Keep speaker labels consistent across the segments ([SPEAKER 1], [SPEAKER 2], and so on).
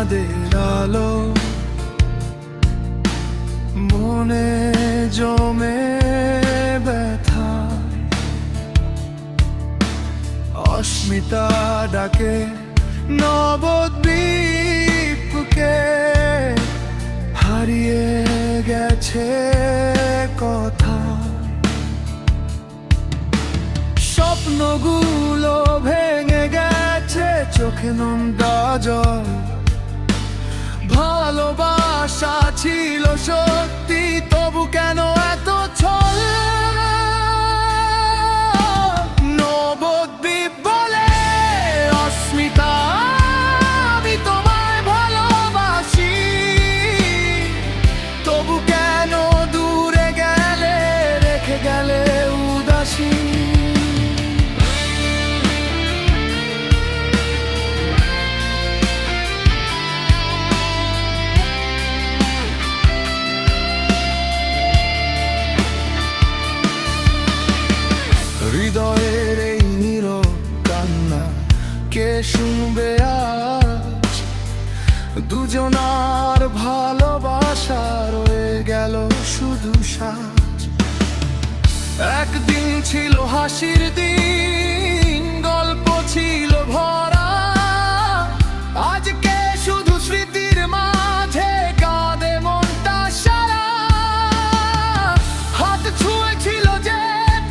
[SPEAKER 1] চাঁদের আলো মনে জমে ব্যথা, অস্মিতা ডাকে নবদ্বীপকে, হারিয়ে গেছে কথা। স্বপ্নগুলো ভেঙে গেছে চোখে নোনতা জল, ভালোবাসা ছিল সত্যি তবু কেন এত ছল। নবদ্বীপ বলে অস্মিতা আমি তোমায় ভালোবাসি, তবু কেন দূরে গেলে রেখে গেলে উদাসী। হৃদয়ের এই নীরব কান্না কে শুনবে আজ, দুজনার ভালোবাসা রয়ে গেল শুধু সাজ। একদিন ছিল হাসির দিন, গল্প ছিল ভরা, আজকে শুধু স্মৃতির মাঝে কাঁদে মনটা সারা। হাত ছুঁয়েছিল যে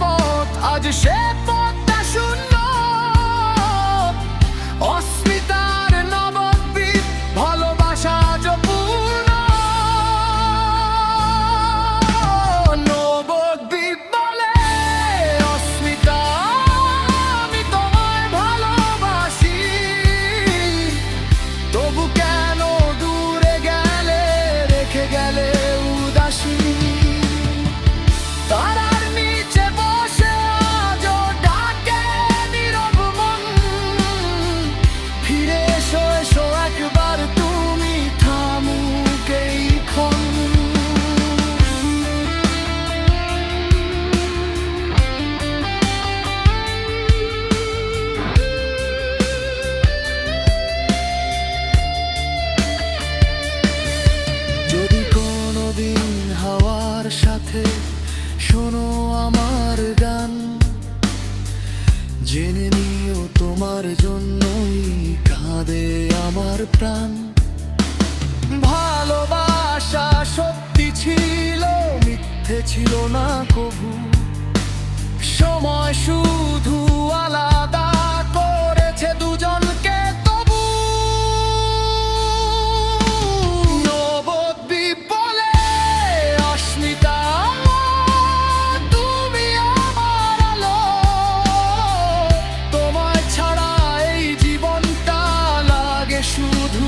[SPEAKER 1] পথ আজ সে পথটা শূন্য, অস্মিতার নবদ্বীপ ভালোবাসা আজ পূর্ণ। নবদ্বীপ বলে অস্মিতা আমি তোমায় ভালোবাসি, তবু কেন দূরে গেলে রেখে গেলে উদাসী। তারার নিচে বসে আজও ডাকে নীরব মন, ফিরে এসো এসো একবার তুমি থামুক এই ক্ষণ। যদি কোনোদিন হাওয়ার সাথে শোনো আমার গান, জেনে নিও তোমার জন্যই কাঁদে আমার প্রাণ। ভালোবাসা সত্যি ছিল, মিথ্যে ছিল না কভু, সময় শুধু আলাদা করেছে দুজনকে তবু। নবদ্বীপ বলে অস্মিতা তুমি আমার আলো, তোমায় ছাড়া এই জীবনটা লাগে শুধু